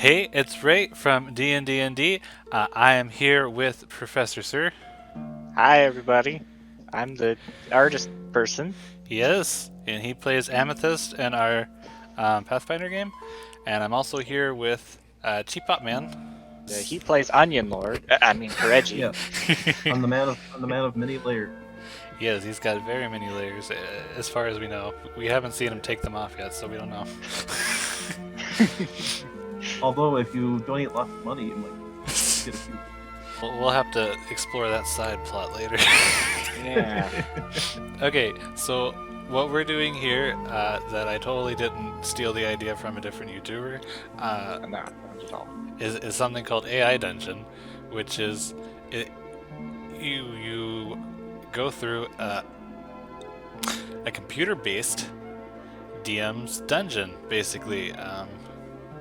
Hey, it's Ray from D&D&D. I am here with Professor Sir. Hi everybody, I'm the artist person. Yes, and he plays Amethyst in our Pathfinder game. And I'm also here with CheapPopMan. He plays Onion Lord. I mean Reggie. Yeah, I'm the man of many layers. Yes, he's got very many layers, as far as we know. We haven't seen him take them off yet, so we don't know. Although, if you donate lots of money, you might get a few. We'll have to explore that side plot later. Yeah. Okay, so what we're doing here, that I totally didn't steal the idea from a different YouTuber, No, not at all. is something called AI Dungeon, which is you go through a computer-based DM's dungeon, basically,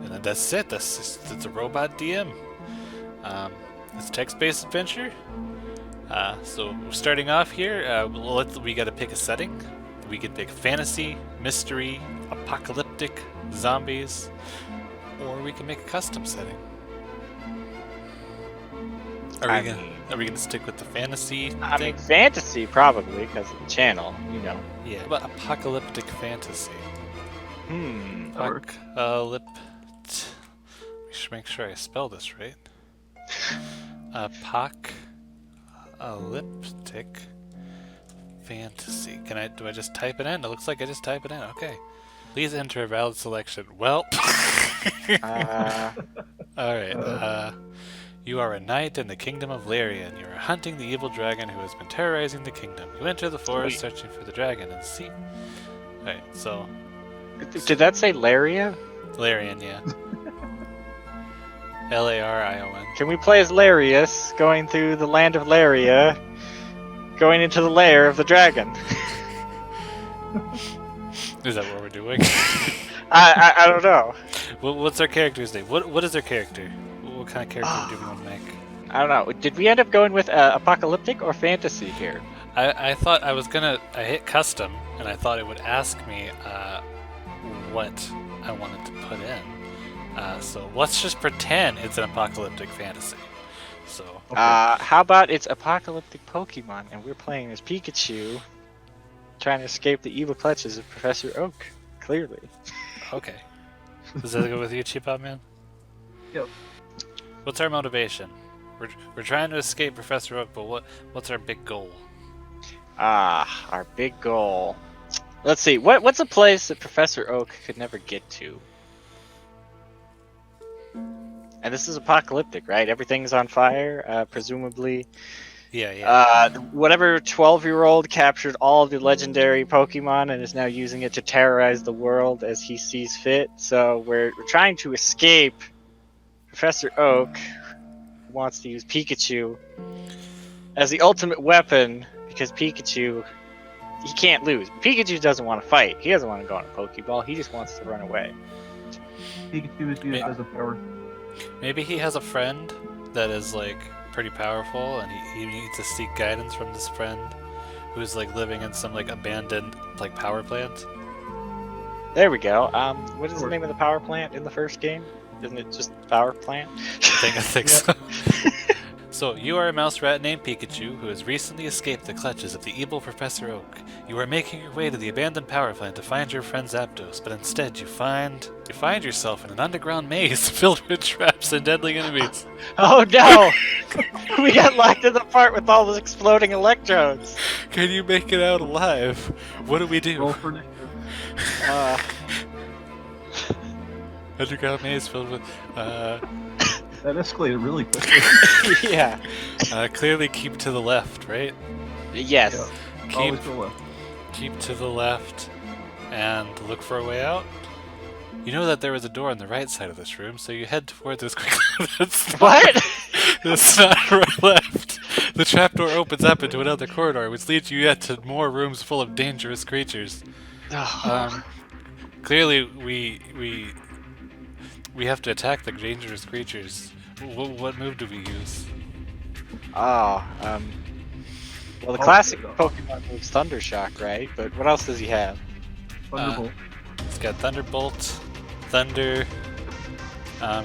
and then that's it. It's a robot DM. It's a text-based adventure. So starting off here, we got to pick a setting. We could pick fantasy, mystery, apocalyptic, zombies, or we can make a custom setting. Are we gonna stick with the fantasy I thing? mean fantasy probably because of the channel, you know. Yeah, but apocalyptic fantasy. Apocalypt. We should make sure I spell this right. Apocalyptic fantasy. Do I just type it in? It looks like I just type it in. Okay. Please enter a valid selection. Well. Alright. You are a knight in the kingdom of Larian. You are hunting the evil dragon who has been terrorizing the kingdom. You enter the forest searching for the dragon and see. Alright, so. Did that say Laria? Larian, yeah. Larion. Can we play as Larius going through the land of Laria, going into the lair of the dragon? Is that what we're doing? I don't know. What's our character's name? What is our character? What kind of character do we want to make? I don't know. Did we end up going with apocalyptic or fantasy here? I thought I hit custom, and I thought it would ask me what I wanted to put in. So let's just pretend it's an apocalyptic fantasy. So. Okay. How about it's apocalyptic Pokemon, and we're playing as Pikachu, trying to escape the evil clutches of Professor Oak. Clearly. Okay. Does that go with you, CheapPopMan? Yep. What's our motivation? We're trying to escape Professor Oak, but what's our big goal? Our big goal. Let's see. What's a place that Professor Oak could never get to? And this is apocalyptic, right? Everything's on fire, presumably. Yeah. Whatever 12-year-old captured all of the legendary Pokemon and is now using it to terrorize the world as he sees fit. So we're trying to escape Professor Oak, who wants to use Pikachu as the ultimate weapon because Pikachu, he can't lose. Pikachu doesn't want to fight. He doesn't want to go on a Pokeball. He just wants to run away. Pikachu is used as a power. Maybe he has a friend that is like pretty powerful, and he needs to seek guidance from this friend who's like living in some like abandoned like power plant. There we go. What is the name of the power plant in the first game? Isn't it just power plant? I think so. So, you are a mouse rat named Pikachu who has recently escaped the clutches of the evil Professor Oak. You are making your way to the abandoned power plant to find your friend Zapdos, but instead you find yourself in an underground maze filled with traps and deadly enemies. Oh no! We got locked in the part with all those exploding electrodes. Can you make it out alive? What do we Roll do? for initiative. Underground maze filled with That escalated really quickly. Yeah. clearly keep to the left, right? Yes. Yeah. Always go left. Keep to the left and look for a way out. You know that there was a door on the right side of this room, so you head towards this quickly. What? That's not right left. The trapdoor opens up into another corridor, which leads you yet to more rooms full of dangerous creatures. Clearly, we have to attack the dangerous creatures. What move do we use? Well, the classic Pokemon move's Thunder Shock, right? But what else does he have? Thunderbolt. It's got Thunderbolt, Thunder,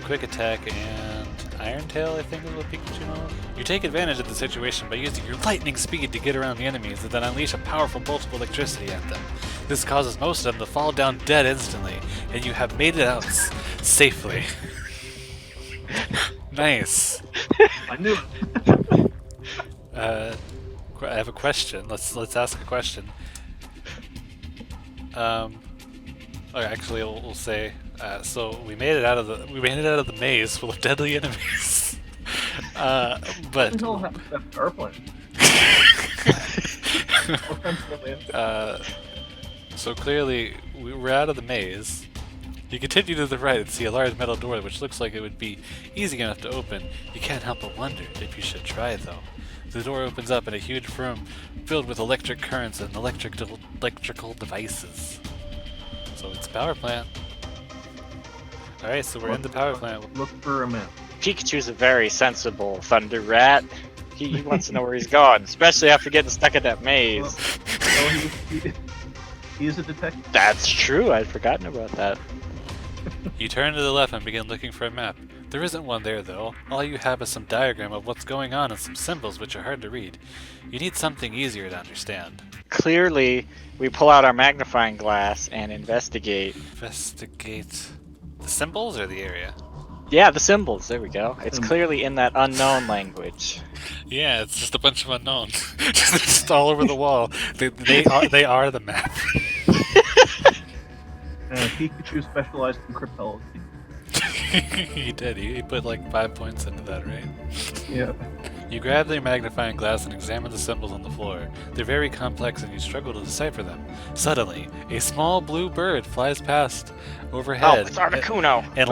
Quick attack and Iron Tail, I think is what Pikachu knows. You take advantage of the situation by using your lightning speed to get around the enemies and then unleash a powerful bolt of electricity at them. This causes most of them to fall down dead instantly, and you have made it out safely. Nice. I knew it. I have a question. Let's ask a question. Actually, we'll say. So we made it out of the maze full of deadly enemies. But What the hell happened to that power plant? So clearly we're out of the maze. You continue to the right and see a large metal door which looks like it would be easy enough to open. You can't help but wonder if you should try though. The door opens up in a huge room filled with electric currents and electrical devices. So it's a power plant. Alright, so we're in the power plant. Look for a map. Pikachu's a very sensible thunder rat. He wants to know where he's going, especially after getting stuck in that maze. Well, he is a detective. That's true, I'd forgotten about that. You turn to the left and begin looking for a map. There isn't one there though. All you have is some diagram of what's going on and some symbols which are hard to read. You need something easier to understand. Clearly, we pull out our magnifying glass and investigate. Investigate the symbols or the area? Yeah, the symbols, there we go. It's clearly in that unknown language. Yeah, it's just a bunch of unknowns. Just all over the wall. They are the map. Pikachu specialized in cryptology. He did. He put like 5 points into that, right? Yeah. You grab the magnifying glass and examine the symbols on the floor. They're very complex and you struggle to decipher them. Suddenly, a small blue bird flies past overhead. Oh, it's Articuno! And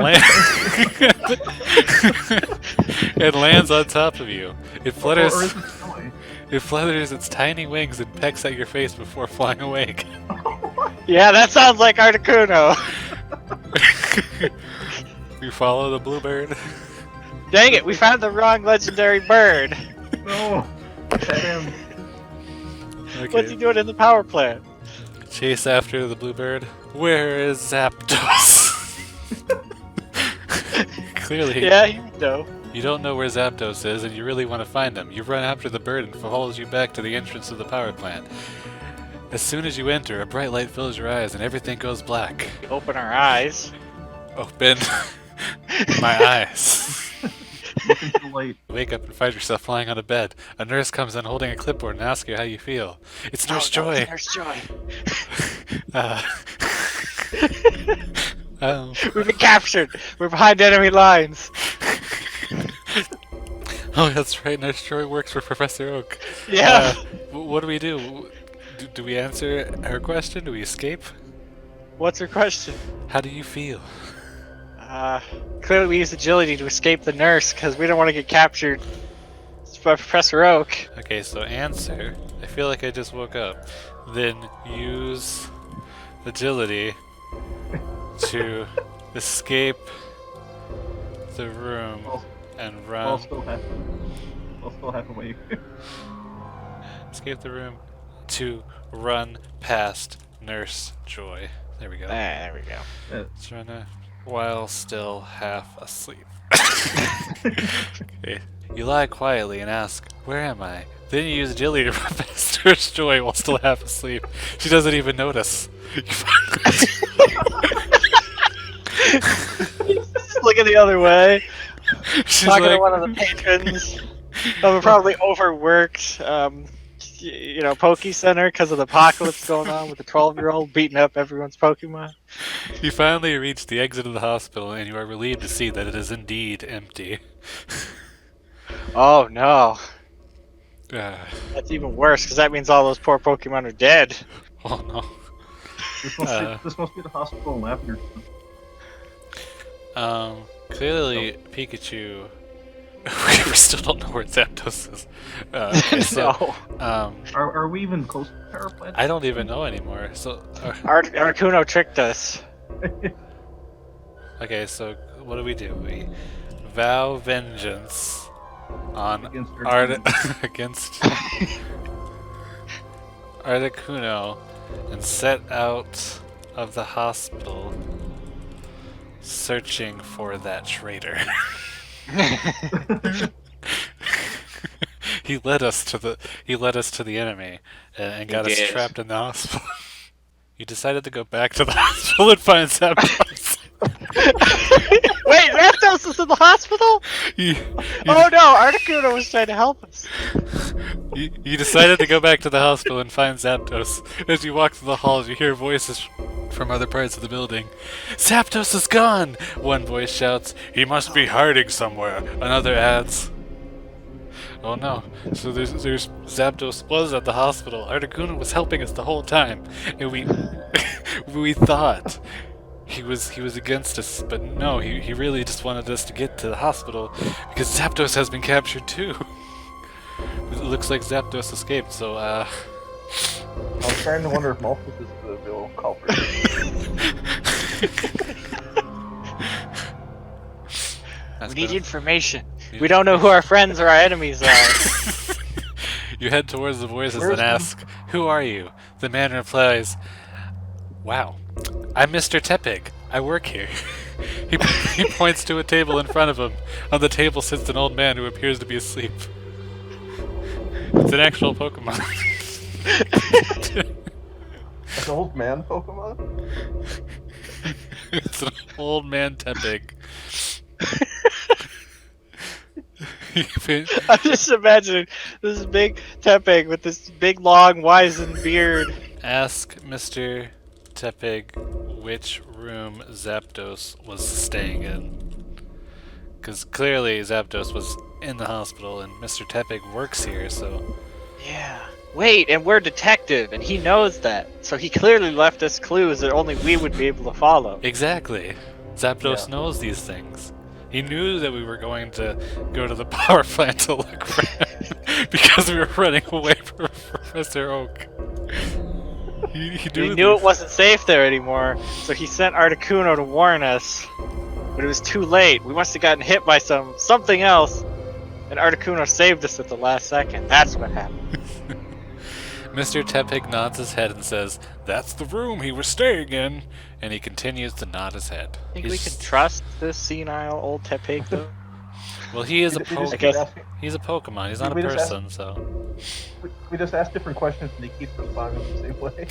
it lands on top of you. It flutters. Or is it snowy? It flutters its tiny wings and pecks at your face before flying away again. Yeah, that sounds like Articuno! You follow the blue bird. Dang it, we found the wrong legendary bird! No! Pet him. Okay. What's he doing in the power plant? Chase after the blue bird. Where is Zapdos? Clearly, Yeah, you know. you don't know where Zapdos is and you really want to find him. You run after the bird and it follows you back to the entrance of the power plant. As soon as you enter, a bright light fills your eyes and everything goes black. We open our eyes. Open my eyes. Look into the light. You wake up and find yourself lying on a bed. A nurse comes in holding a clipboard and asks you how you feel. It's Nurse Oh, no, Joy. it's Nurse Joy. We've been captured. We're behind enemy lines. Oh, that's right. Nurse Joy works for Professor Oak. Yeah. What do we do? Do we answer her question? Do we escape? What's her question? How do you feel? Clearly we use agility to escape the nurse because we don't want to get captured by Professor Oak. Okay, so answer. I feel like I just woke up. Then use agility to escape the room and run. I'll still half awake. Escape the room to run past Nurse Joy. There we go. There we go. Let's run while still half asleep. Okay. You lie quietly and ask, "Where am I?" Then you use agility to run past Nurse Joy while still half asleep. She doesn't even notice. Looking the other way. She's Talking to like, one of the patrons of a probably overworked, Poke Center because of the apocalypse going on with the 12-year-old beating up everyone's Pokemon. You finally reach the exit of the hospital and you are relieved to see that it is indeed empty. Oh no. Uh, That's even worse because that means all those poor Pokemon are dead. oh no. This must be the hospital in Lavender. Clearly Pikachu. We still don't know where Zapdos is. Okay, so, No. Are we even close to the power plant? I don't even know anymore. So, Articuno tricked us. okay, so what do? We vow vengeance on against Articuno and set out of the hospital searching for that traitor. He led us to the enemy and got us did. trapped in the hospital. You decided to go back to the hospital and find Zapdos. Wait, Zapdos is in the hospital? Oh no, Articuno was trying to help us. You decided to go back to the hospital and find Zapdos. As you walk through the halls, you hear voices from other parts of the building. Zapdos is gone! One voice shouts. He must be hiding somewhere. Another adds. Oh no, so there's Zapdos was at the hospital. Articuno was helping us the whole time. And we thought he was against us, but no, he really just wanted us to get to the hospital because Zapdos has been captured too. It looks like Zapdos escaped, so I was starting to wonder if Malphus is the real culprit. We need information. We don't know who our friends or our enemies are. You head towards the voices and ask, "Who are you?" The man replies, "Wow, I'm Mr. Tepig. I work here." He points to a table in front of him. On the table sits an old man who appears to be asleep. It's an actual Pokemon. An old man Pokemon? It's an old man Tepig. I'm just imagining this big Tepig with this big, long, wizened beard. Ask Mr. Tepig which room Zapdos was staying in. Because clearly Zapdos was in the hospital and Mr. Tepig works here, so... Yeah. Wait, and we're detective, and he knows that. So he clearly left us clues that only we would be able to follow. Exactly. Zapdos knows these things. He knew that we were going to go to the power plant to look for him because we were running away from Professor Oak. He knew it wasn't safe there anymore, so he sent Articuno to warn us. But it was too late. We must have gotten hit by something else, and Articuno saved us at the last second. That's what happened. Mr. Tepig nods his head and says, "That's the room he was staying in," and he continues to nod his head. Think we can trust this senile old Tepig, though? Well, he is a Pokemon. He's a Pokemon. He's not a person, so... We just ask different questions and he keeps responding the same way.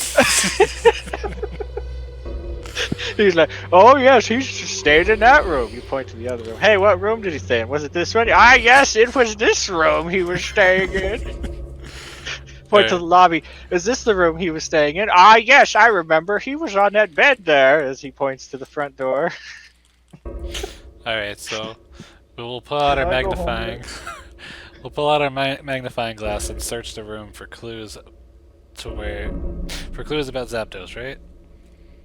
He's like, "Oh yes, he stayed in that room." You point to the other room. "Hey, what room did he stay in? Was it this one?" "Ah, yes, it was this room he was staying in." Point to the lobby. "Is this the room he was staying in?" "Ah, yes, I remember. He was on that bed there," as he points to the front door. Alright, so we'll pull out our magnifying... We'll pull out our magnifying glass and search the room for clues for clues about Zapdos, right?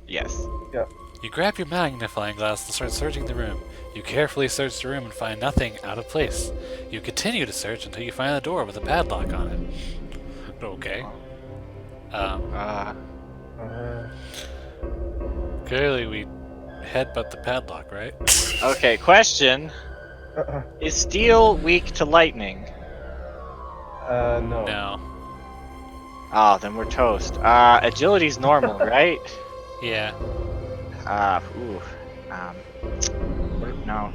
Yes. Yeah. You grab your magnifying glass and start searching the room. You carefully search the room and find nothing out of place. You continue to search until you find a door with a padlock on it. Okay. Clearly we headbutt the padlock, right? Okay, question. Is steel weak to lightning? No. No. Oh, then we're toast. Agility's normal, right? Yeah. No.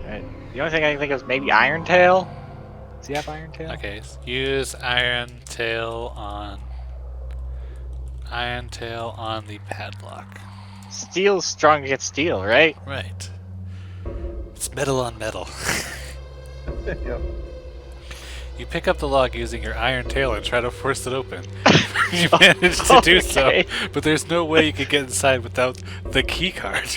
The only thing I can think of is maybe Iron Tail? Does he have Iron Tail? Okay, use Iron Tail on the padlock. Steel's strong against steel, right? Right. It's metal on metal. Yep. You pick up the lock using your Iron Tail and try to force it open. You manage to do so, but there's no way you could get inside without the key card.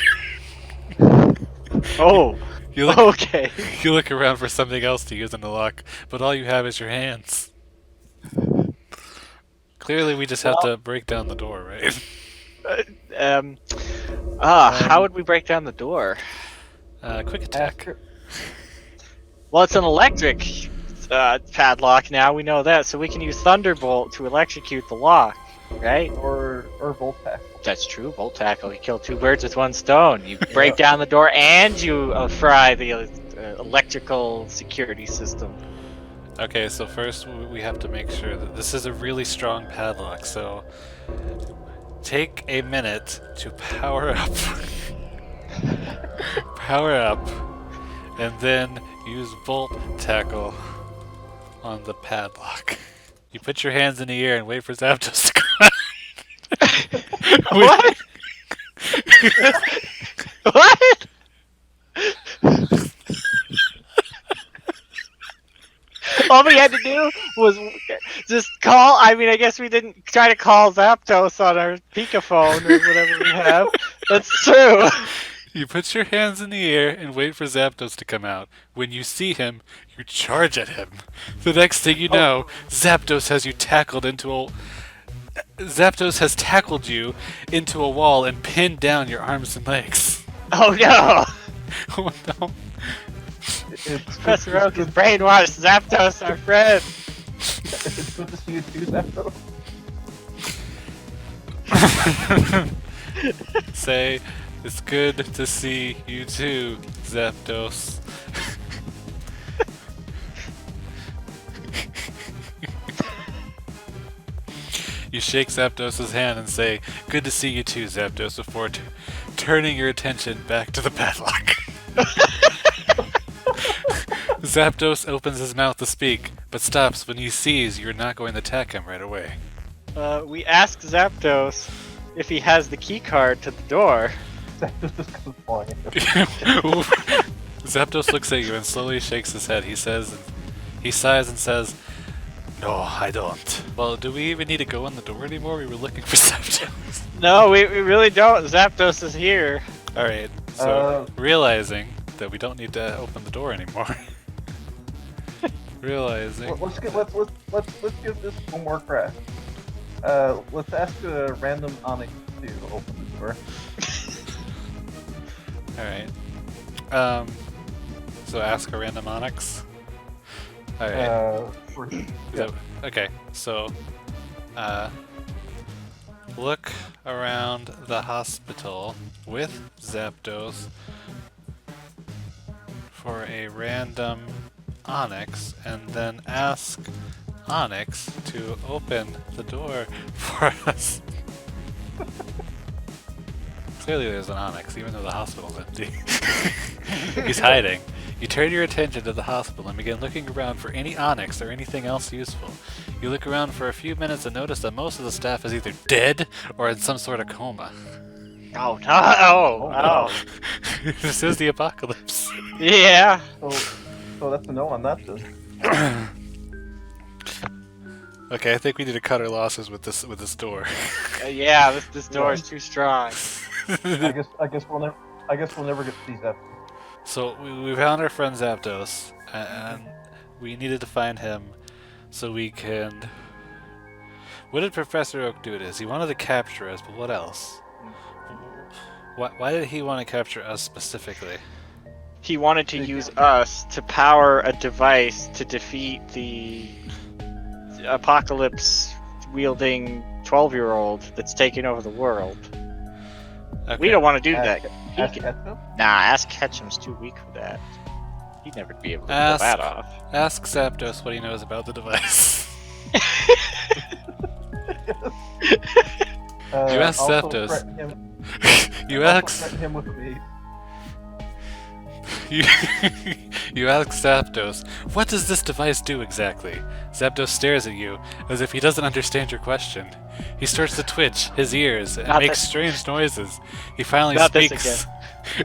Oh, okay. You look around for something else to use in the lock, but all you have is your hands. Clearly we just have to break down the door, right? How would we break down the door? Quick attack. Well, it's an electric padlock now, we know that, so we can use Thunderbolt to electrocute the lock, right? Or Volt Tackle. That's true, Volt Tackle. You kill two birds with one stone. You break down the door and you fry the electrical security system. Okay, so first we have to make sure that this is a really strong padlock, so take a minute to power up Power up, and then use Bolt Tackle on the padlock. You put your hands in the air and wait for Zapdos to come. What? What? All we had to do was just call. I mean, I guess we didn't try to call Zapdos on our Pikaphone or whatever we have. That's true. You put your hands in the air and wait for Zapdos to come out. When you see him, you charge at him. The next thing you know, Zapdos has tackled you into a wall and pinned down your arms and legs. Oh no! Oh no. Professor Oak has brainwashed Zapdos, our friend. It's good to see you too, Zapdos. Say, it's good to see you too, Zapdos. You shake Zapdos' hand and say, good to see you too, Zapdos, before turning your attention back to the padlock. Zapdos opens his mouth to speak, but stops when he sees you're not going to attack him right away. We asked Zapdos if he has the key card to the door. Zapdos just goes flying. Zapdos looks at you and slowly shakes his head. He sighs and says, no, I don't. Well, do we even need to go in the door anymore? We were looking for Zapdos. No, we really don't. Zapdos is here. Alright, so realizing that we don't need to open the door anymore. Realizing. Let's give this one more crack. Let's ask a random Onyx to open the door. Alright. So ask a random Onyx. Alright. Okay, so look around the hospital with Zapdos for a random Onyx, and then ask Onyx to open the door for us. Clearly there's an Onyx, even though the hospital's empty. He's hiding. You turn your attention to the hospital and begin looking around for any Onyx or anything else useful. You look around for a few minutes and notice that most of the staff is either dead or in some sort of coma. Oh no! Oh. This is the apocalypse. Yeah. So that's a no on that then. Okay, I think we need to cut our losses with this door. Yeah, this door is too strong. I guess we'll never get to see Zapdos. So we found our friend Zapdos, and we needed to find him so we can. What did Professor Oak do to us? He wanted to capture us, but what else? Why did he want to capture us specifically? He wanted to use us to power a device to defeat the apocalypse-wielding 12-year-old that's taking over the world. Okay. We don't want to do that. Ask Ketchup? Nah, Ask Ketchum's too weak for that. He'd never be able to pull that off. Ask Zapdos what he knows about the device. You ask Also Zapdos. threaten him- You also ask. threaten him with me. You ask Zapdos, what does this device do exactly? Zapdos stares at you as if he doesn't understand your question. He starts to twitch his ears and makes strange noises. He finally speaks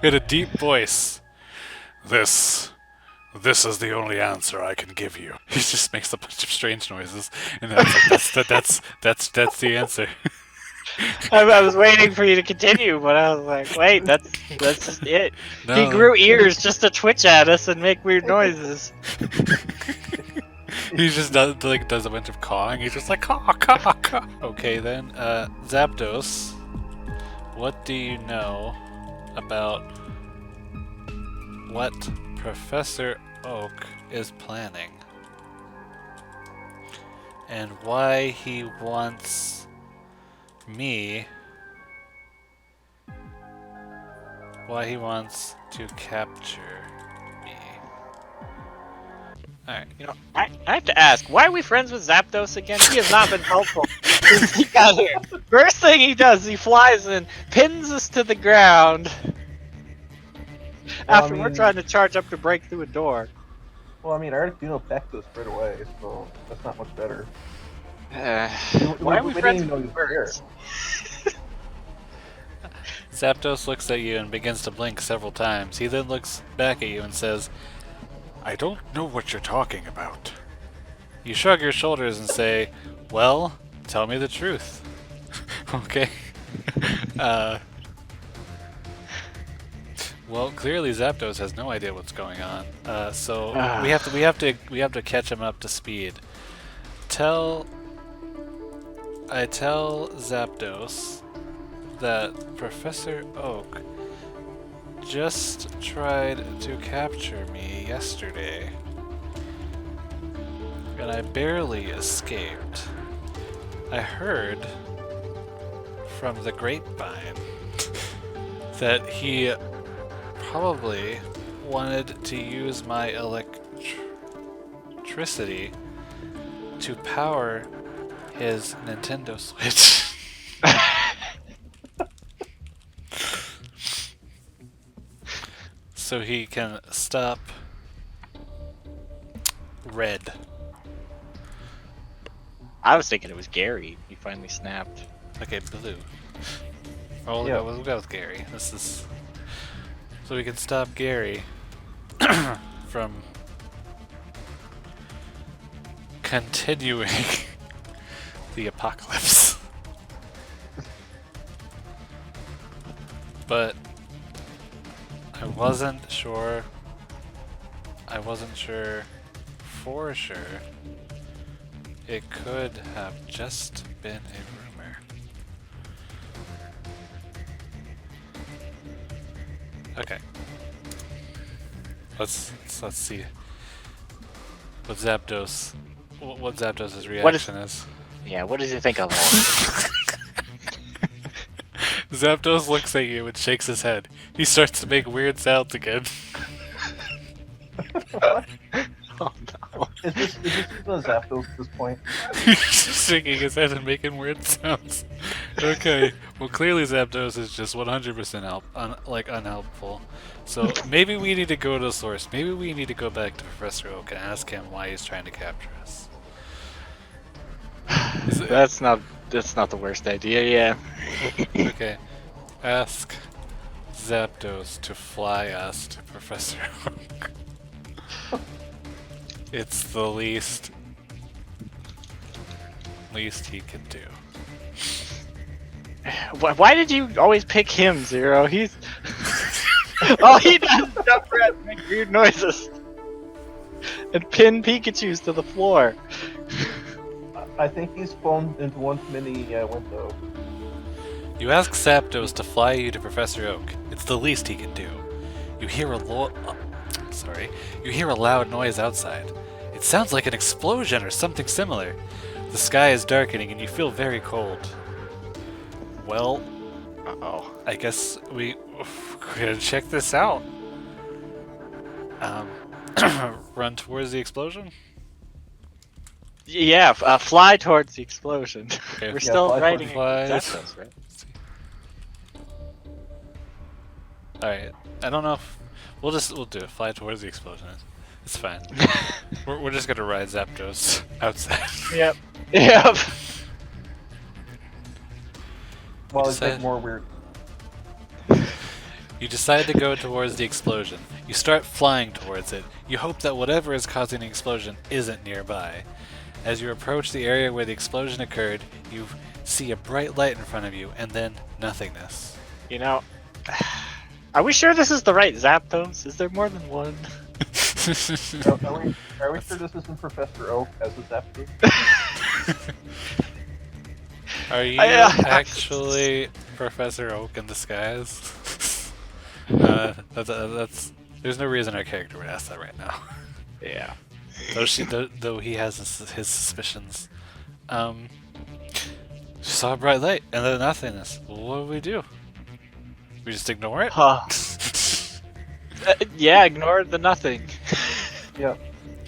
in a deep voice. This is the only answer I can give you. He just makes a bunch of strange noises, and that's the answer. I was waiting for you to continue, but I was like, wait, that's just it. No. He grew ears just to twitch at us and make weird noises. He just does a bunch of cawing. He's just like caw caw caw. Okay then, Zapdos, what do you know about what Professor Oak is planning and why he wants to capture me? Alright. You know, I have to ask, why are we friends with Zapdos again? He has not been helpful since he got here. First thing he does, he flies in, pins us to the ground, After I we're mean- trying to charge up to break through a door. Well, I mean, Articuno attacked us right away, so that's not much better. Why are we didn't friends even know with he was there. birds? Zapdos looks at you and begins to blink several times. He then looks back at you and says, I don't know what you're talking about. You shrug your shoulders and say, well, tell me the truth. Okay. Well, clearly Zapdos has no idea what's going on. So we have to catch him up to speed. I tell Zapdos that Professor Oak just tried to capture me yesterday, and I barely escaped. I heard from the grapevine that he probably wanted to use my electricity to power his Nintendo Switch. So he can stop Red. I was thinking it was Gary. He finally snapped. Okay, Blue. Oh, Yeah. we'll go with Gary. This is so we can stop Gary from continuing the apocalypse. But I wasn't sure for sure. It could have just been a rumor. Okay. Let's see what Zapdos what Zapdos' reaction is. Yeah, what does he think of all Zapdos looks at you and shakes his head. He starts to make weird sounds again. Oh no. Is this even a Zapdos at this point? He's just shaking his head and making weird sounds. Okay, well clearly Zapdos is just 100% unhelpful. So maybe we need to go to the source. Maybe we need to go back to Professor Oak and ask him why he's trying to capture us. That's not the worst idea, yeah. Okay, ask Zapdos to fly us to Professor Oak. It's the least he can do. Why did you always pick him, Zero? He's all he does is jump around and make weird noises and pin Pikachu's to the floor. I think he's phoned into one too many window. You ask Zapdos to fly you to Professor Oak. It's the least he can do. You hear you hear a loud noise outside. It sounds like an explosion or something similar. The sky is darkening and you feel very cold. Well, I guess we're gonna check this out. Run towards the explosion? Yeah, fly towards the explosion. Okay. We're Yeah, still fly writing towards- Zapdos, right? Alright, I don't know if... We'll do it. Fly towards the explosion. It's fine. we're just gonna ride Zapdos outside. Yep. Yep. While he's Decide- making more weird. You decide to go towards the explosion. You start flying towards it. You hope that whatever is causing the explosion isn't nearby. As you approach the area where the explosion occurred, you see a bright light in front of you, and then nothingness. You know, are we sure this is the right Zapdos? Is there more than one? Are we sure this isn't Professor Oak as a Zapdos? Are you Yeah. actually Professor Oak in disguise? That's there's no reason our character would ask that right now. Yeah. Though he has his suspicions. Saw a bright light and then nothingness. Well, what do we do? We just ignore it? Huh. Yeah, ignore the nothing. Yep.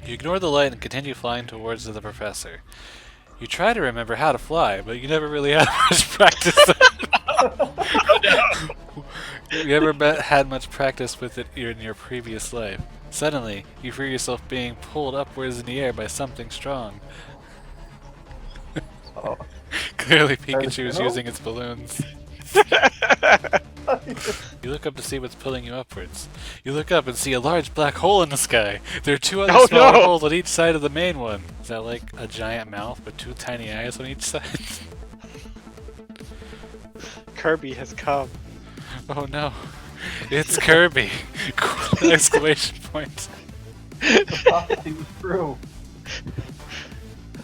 You ignore the light and continue flying towards the professor. You try to remember how to fly, but you never really had much practice. you ever had much practice with it in your previous life? Suddenly, you feel yourself being pulled upwards in the air by something strong. Oh. Clearly, Are they Pikachu is spinel? using its balloons. You look up to see what's pulling you upwards. You look up and see a large black hole in the sky. There are two other Oh, smaller no! holes on each side of the main one. Is that like a giant mouth with two tiny eyes on each side? Kirby has come. Oh no. It's Kirby! Exclamation point. The prophecy was true.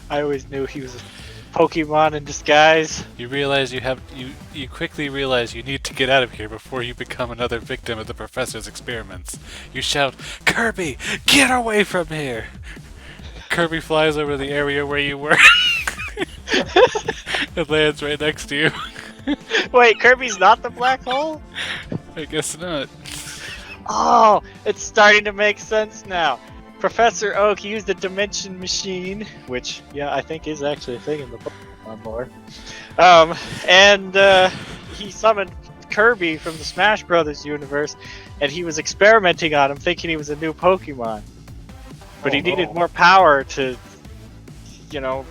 I always knew he was a Pokemon in disguise. You realize you quickly realize you need to get out of here before you become another victim of the professor's experiments. You shout, "Kirby, get away from here!" Kirby flies over the area where you were. It lands right next to you. Wait, Kirby's not the black hole? I guess not. Oh, it's starting to make sense now. Professor Oak used a dimension machine, which, yeah, I think is actually a thing in the Pokemon lore. And he summoned Kirby from the Smash Brothers universe, and he was experimenting on him, thinking he was a new Pokemon. But he needed more power to, you know,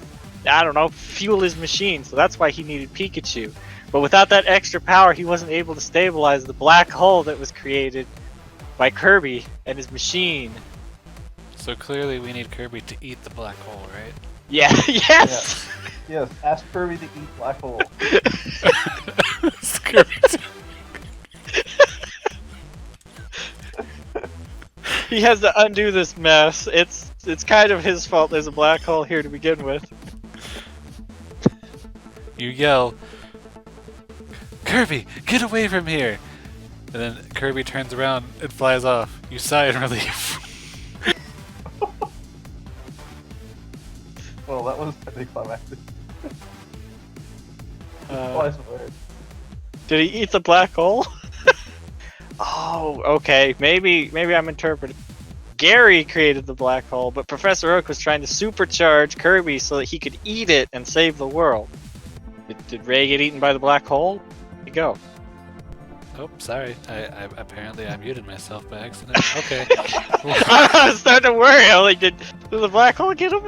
I don't know, fuel his machine, so that's why he needed Pikachu. But without that extra power, he wasn't able to stabilize the black hole that was created by Kirby and his machine. So clearly we need Kirby to eat the black hole, right? Yeah, yes! Yes, ask Kirby to eat black hole. It's Kirby. He has to undo this mess. It's kind of his fault there's a black hole here to begin with. You yell, "Kirby, get away from here!" And then Kirby turns around and flies off. You sigh in relief. Well, that was anticlimactic. Uh, Flies away. Did he eat the black hole? Oh, okay. Maybe I'm interpreting. Gary created the black hole, but Professor Oak was trying to supercharge Kirby so that he could eat it and save the world. Did Ray get eaten by the black hole? There you go. Oh, sorry. I apparently I muted myself by accident. Okay. I was starting to worry. I'm like, did the black hole get him?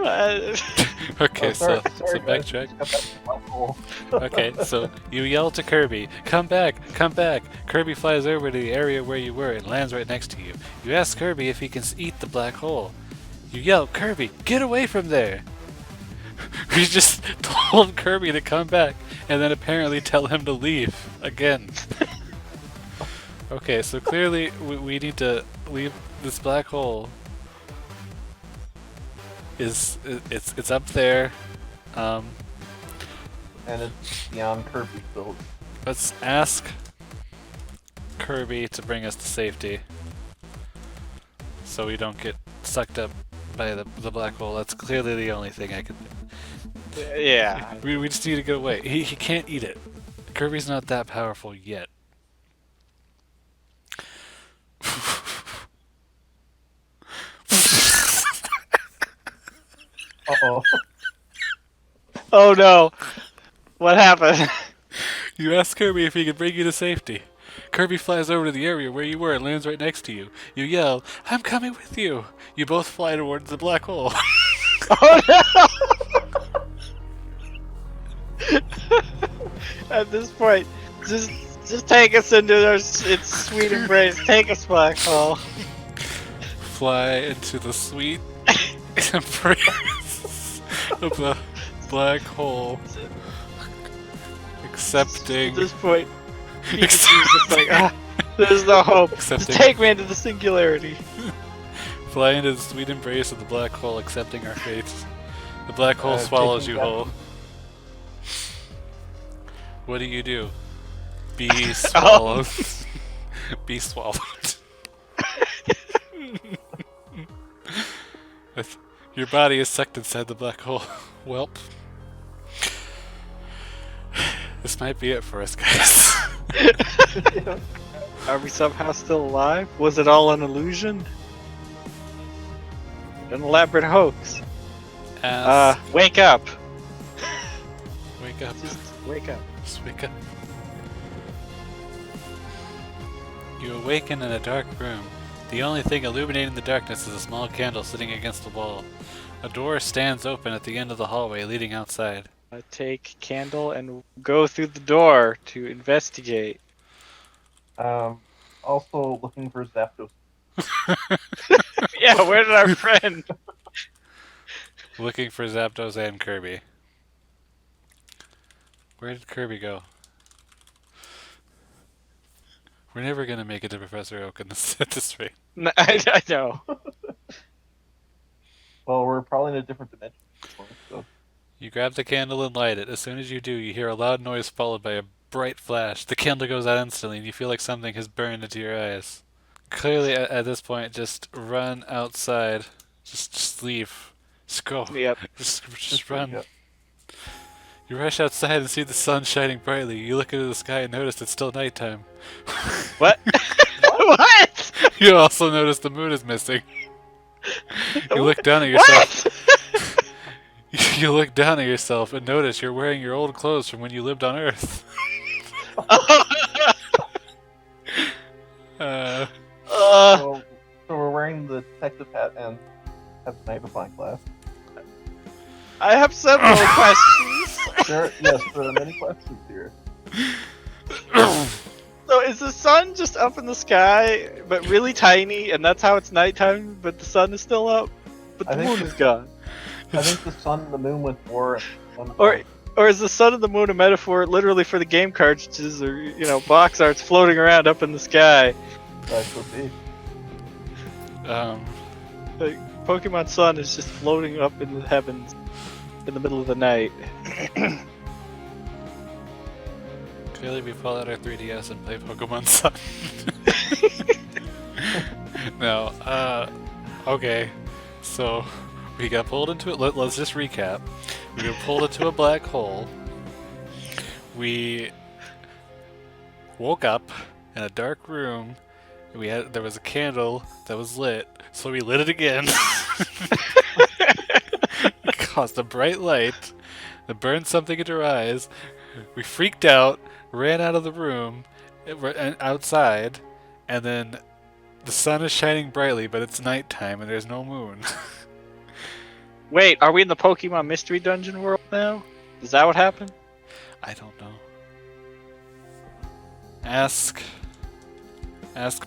Okay, Oh, so sorry, guys. backtrack. Got that black hole. Okay, so you yell to Kirby, "Come back, come back!" Kirby flies over to the area where you were and lands right next to you. You ask Kirby if he can eat the black hole. You yell, "Kirby, get away from there!" We just told Kirby to come back and then apparently tell him to leave again. Okay, so clearly we need to leave this black hole. It's up there. And it's beyond Kirby's build. Let's ask Kirby to bring us to safety, so we don't get sucked up by the black hole. That's clearly the only thing I can do. Yeah. We just need to get away. He can't eat it. Kirby's not that powerful yet. Uh-oh. Oh no. What happened? You ask Kirby if he can bring you to safety. Kirby flies over to the area where you were and lands right next to you. You yell, "I'm coming with you!" You both fly towards the black hole. Oh no! At this point, just take us into its sweet embrace. Take us, black hole. Fly into the sweet embrace of the black hole. Accepting. At this point, Pikachu's just like, there's no hope. Just Accepting. take me into the singularity. Fly into the sweet embrace of the black hole, accepting our fates. The black hole Taking swallows you that- whole. What do? Be swallowed. Be swallowed. Your body is sucked inside the black hole. Welp. This might be it for us, guys. Are we somehow still alive? Was it all an illusion? An elaborate hoax? Wake up! Wake up. Just wake up. Just wake up. You awaken in a dark room. The only thing illuminating the darkness is a small candle sitting against the wall. A door stands open at the end of the hallway leading outside. Take candle and go through the door to investigate. Also looking for Zapdos. Yeah, where did our friend? Looking for Zapdos and Kirby. Where did Kirby go? We're never gonna make it to Professor Oak at this rate. I know. Well, we're probably in a different dimension. So. You grab the candle and light it. As soon as you do, you hear a loud noise followed by a bright flash. The candle goes out instantly, and you feel like something has burned into your eyes. Clearly, at this point, just run outside. Just leave. Just go. Yep. Just run. Yep. You rush outside and see the sun shining brightly. You look into the sky and notice it's still nighttime. What? What? You also notice the moon is missing. You look down at yourself. What? You look down at yourself and notice you're wearing your old clothes from when you lived on Earth. So we're wearing the detective hat and have the magnifying glass. I have several questions. Yes, there are many questions here. So is the sun just up in the sky, but really tiny, and that's how it's nighttime, but the sun is still up, but the moon is gone? I think the sun and the moon went war. Or is the sun and the moon a metaphor literally for the game cartridges or, box arts floating around up in the sky? That could be. Like, Pokemon Sun is just floating up in the heavens in the middle of the night. Clearly we pull out our 3DS and play Pokemon Sun. No, okay. So, we got pulled into it. Let's just recap. We got pulled into a black hole. We woke up in a dark room. There was a candle that was lit, so we lit it again. It caused a bright light that burned something into our eyes. We freaked out, ran out of the room, and outside, and then the sun is shining brightly, but it's nighttime and there's no moon. Wait, are we in the Pokemon Mystery Dungeon world now? Is that what happened? I don't know. Ask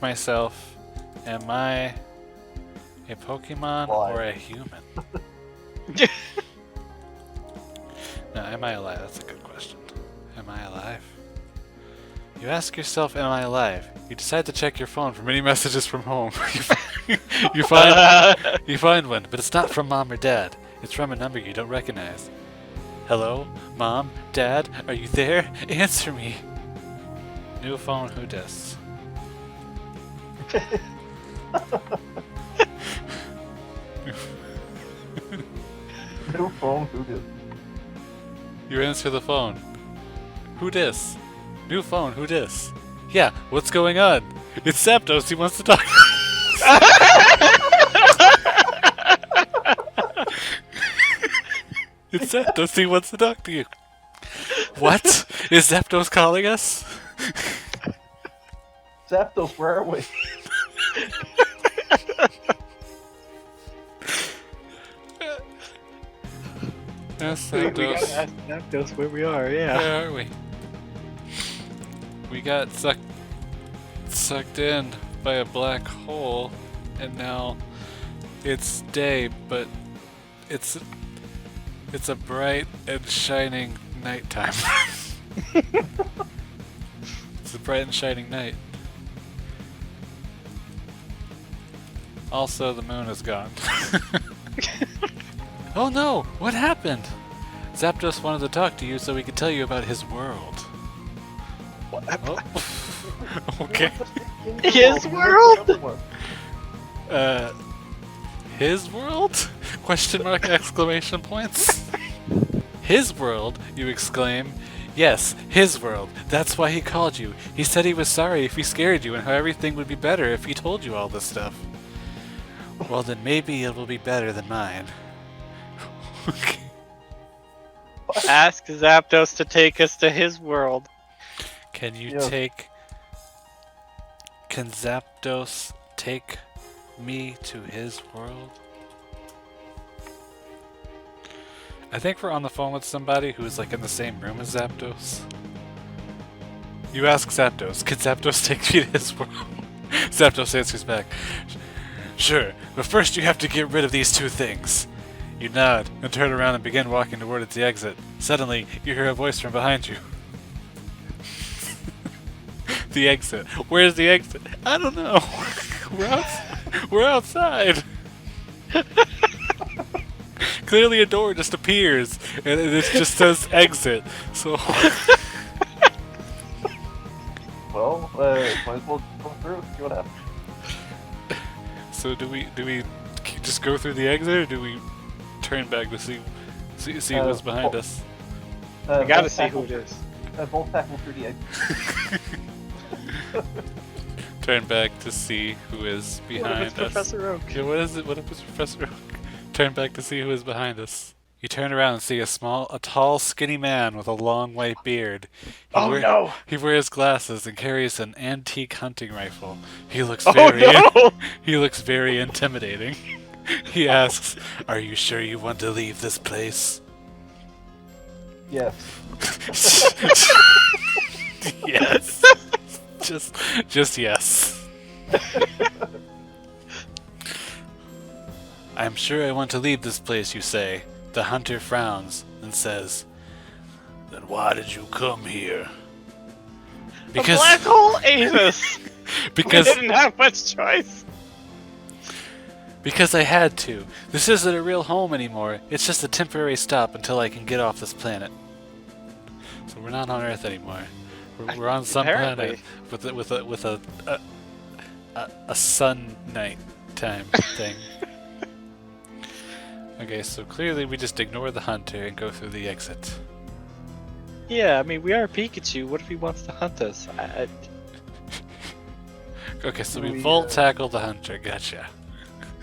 myself, am I a Pokemon or a human? Now, am I alive? That's a good question. Am I alive? You ask yourself, am I alive? You decide to check your phone for many messages from home. you find one, but it's not from Mom or Dad. It's from a number you don't recognize. Hello? Mom? Dad? Are you there? Answer me. New phone, who dis? New phone, who dis? You answer the phone. Who dis? New phone, who dis? Yeah, what's going on? It's Zapdos, he wants to talk. It's Zapdos, he wants to talk to you. What? Is Zapdos calling us? Zapdos, where are we? Yes, We gotta Zapdos. ask Zapdos where we are, yeah. Where are we? We got sucked in by a black hole, and now it's day, but it's a bright and shining nighttime. It's a bright and shining night. Also, the moon is gone. Oh no! What happened? Zapdos wanted to talk to you so he could tell you about his world. What? Oh. Okay. His world? His world? Question mark, exclamation points. His world, you exclaim. Yes, his world. That's why he called you. He said he was sorry if he scared you and how everything would be better if he told you all this stuff. Well, then maybe it will be better than mine. Okay. Ask Zapdos to take us to his world. Can you Yeah. Can Zapdos take me to his world? I think we're on the phone with somebody who's like in the same room as Zapdos. You ask Zapdos, can Zapdos take you to his world? Zapdos answers back, sure, but first you have to get rid of these two things. You nod and turn around and begin walking towards the exit. Suddenly, you hear a voice from behind you. The exit. Where's the exit? I don't know. We're outside. Clearly a door just appears and it just says exit. So Well, might as well go through, see what happens. So do we just go through the exit, or do we turn back to see what's behind us? We gotta see who it is. Both tackle through the exit. Turn back to see who is behind us. Professor Oak. Yeah, what is it? What if it's Professor Oak? Turn back to see who is behind us. You turn around and see a tall, skinny man with a long white beard. No! He wears glasses and carries an antique hunting rifle. He looks he looks very intimidating. He asks, "Are you sure you want to leave this place?" Yes. Yes. Just yes. I'm sure I want to leave this place, you say. The hunter frowns and says, "Then why did you come here?" Because a black hole ate us! Because we didn't have much choice. Because I had to. This isn't a real home anymore. It's just a temporary stop until I can get off this planet. So we're not on Earth anymore. We're on some planet with a sun night time thing. Okay, so clearly we just ignore the hunter and go through the exit. Yeah, I mean, we are Pikachu. What if he wants to hunt us? Okay, so we volt tackle the hunter. Gotcha.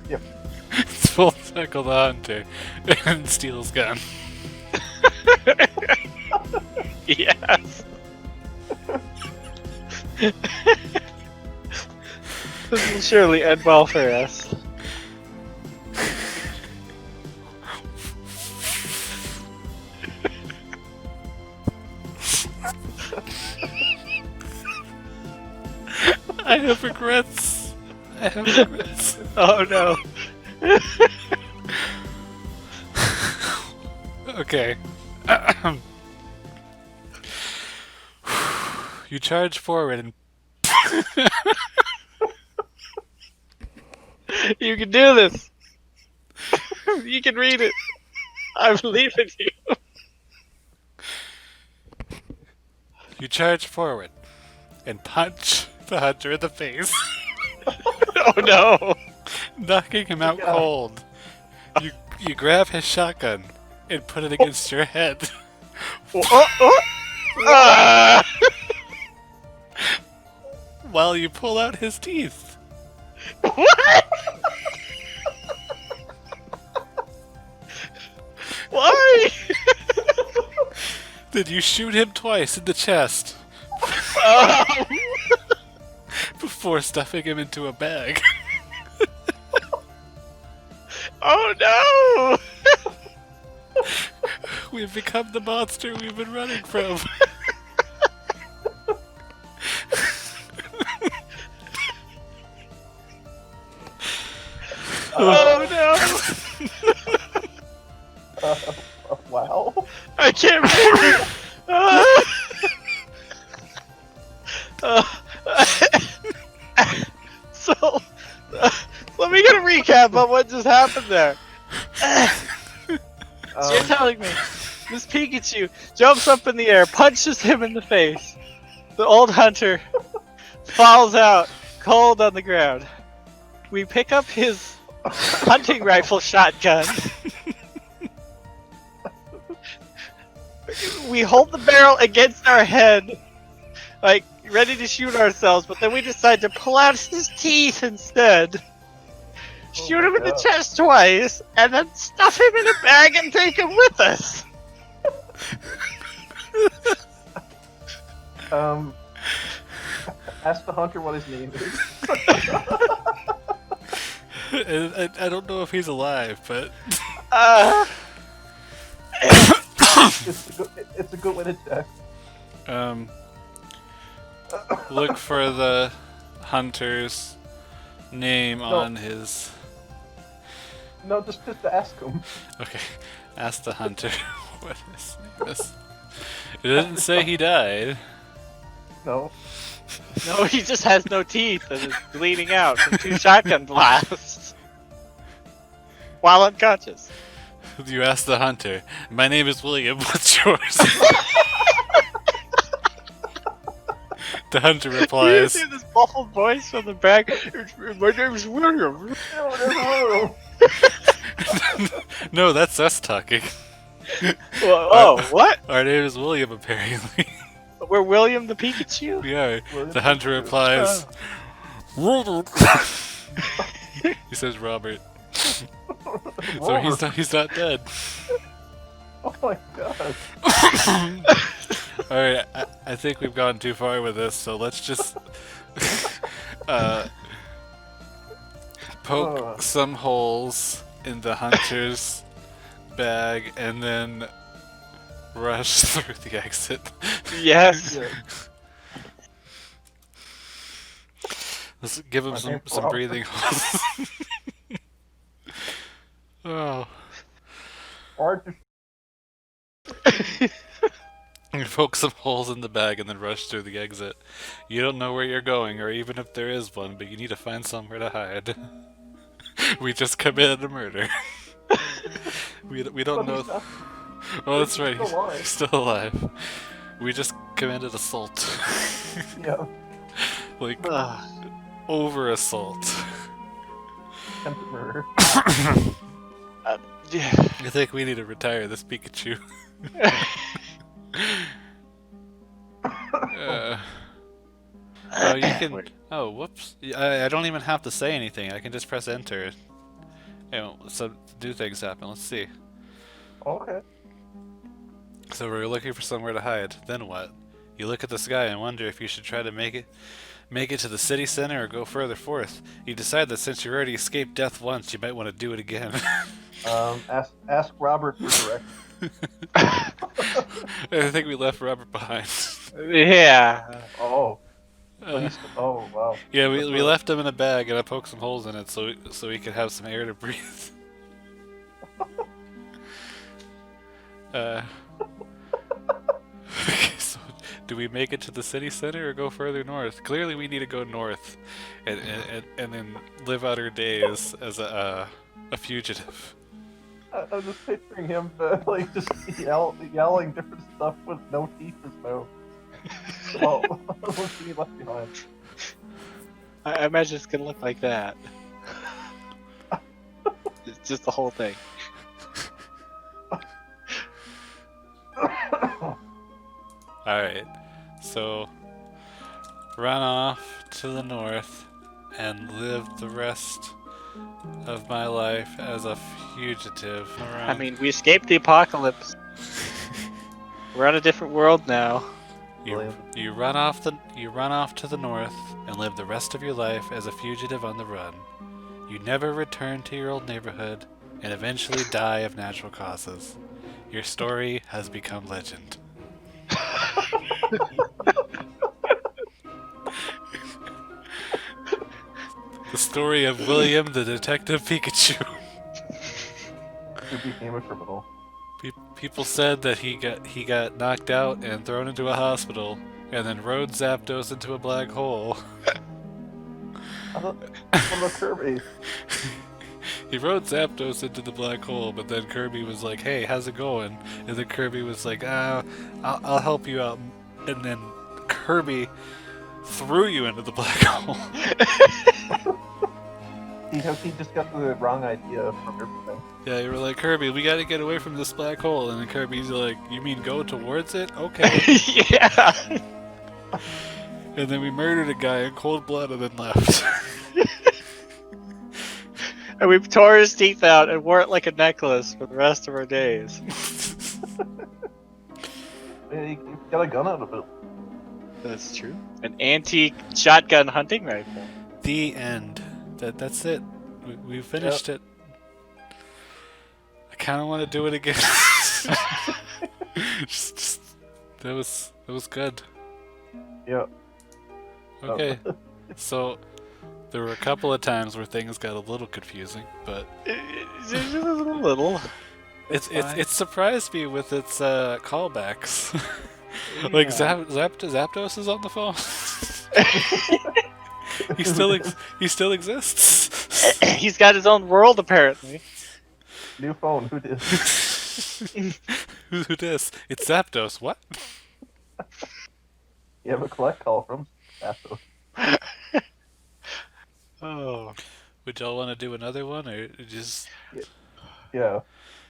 Yep. Volt tackle the hunter and steal his gun. Yes. This will surely end well for us. I have regrets. Oh no. Okay. You charge forward and You can do this. You can read it. I believe in you. you charge forward and punch the hunter in the face, Oh no. knocking him out cold. You grab his shotgun and put it against your head. While you pull out his teeth. What? Why? Then you shoot him twice in the chest before stuffing him into a bag. Oh no! We've become the monster we've been running from. Oh no! Wow. I can't breathe. So, let me get a recap on what just happened there. So you're telling me this Pikachu jumps up in the air, punches him in the face. The old hunter falls out cold on the ground. We pick up his hunting rifle shotgun. We hold the barrel against our head, like ready to shoot ourselves, but then we decide to pull out his teeth instead. Shoot him in the chest twice, and then stuff him in a bag and take him with us. Ask the hunter what his name is. I don't know if he's alive, but It's a good way to check. look for the hunter's name on his. No, just ask him. Okay, ask the hunter what his name is. It didn't say he died. No. No, he just has no teeth and is bleeding out from 2 shotgun blasts while unconscious. You ask the hunter. My name is William. What's yours? The hunter replies. You hear this muffled voice from the back. My name is William. No, that's us talking. Oh, what? Our name is William, apparently. We're William the Pikachu? We are. The hunter replies. He says Robert. So he's not dead. Oh my god. Alright, I think we've gone too far with this, so let's just poke some holes in the hunter's bag and then rush through the exit. Yes. Let's give him some breathing holes. Oh. Or just You poke some holes in the bag and then rush through the exit. You don't know where you're going, or even if there is one, but you need to find somewhere to hide. We just committed a murder. we don't know. Oh, that's right. He's still alive. We just committed assault. yeah. Like over assault. Attempted murder. Yeah. I think we need to retire this Pikachu. Oh, you can. Oh, whoops! I don't even have to say anything. I can just press enter. So do things happen. Let's see. Okay. So we're looking for somewhere to hide. Then what? You look at the sky and wonder if you should try to make it to the city center or go further forth. You decide that since you already escaped death once, you might want to do it again. Ask Robert for directions. I think we left Robert behind. Yeah. Oh. Oh wow. Yeah, we left him in a bag and I poked some holes in it so he could have some air to breathe. Okay, so do we make it to the city center or go further north? Clearly we need to go north and then live out our days as a fugitive. I'm just picturing him like just yelling different stuff with no teeth in his mouth. Oh, what's he left behind? I imagine it's gonna look like that. It's just the whole thing. Alright, so run off to the north and live the rest of my life as a fugitive. I mean, we escaped the apocalypse. We're on a different world now. You run off to the north and live the rest of your life as a fugitive on the run. You never return to your old neighborhood and eventually die of natural causes. Your story has become legend. The story of William the Detective Pikachu. Who became a criminal. People said that he got knocked out and thrown into a hospital, and then rode Zapdos into a black hole. What about Kirby? He rode Zapdos into the black hole, but then Kirby was like, "Hey, how's it going?" And then Kirby was like, I'll help you out." And then Kirby threw you into the black hole. He just got the wrong idea from everything. Yeah, you were like, "Kirby, we gotta get away from this black hole." And then Kirby's like, "You mean go towards it? Okay." Yeah. And then we murdered a guy in cold blood and then left. And we tore his teeth out and wore it like a necklace for the rest of our days. He got a gun out of it. That's true. An antique shotgun hunting rifle. The end. That's it. We finished it. I kind of want to do it again. just that was good. Yeah. Okay, so there were a couple of times where things got a little confusing, but Just a little. it surprised me with its callbacks. Like Zapdos is on the phone. he still exists. He's got his own world apparently. New phone. Who did? Who this? It's Zapdos. What? You have a collect call from Zapdos. Oh. Would y'all want to do another one, or just? Yeah.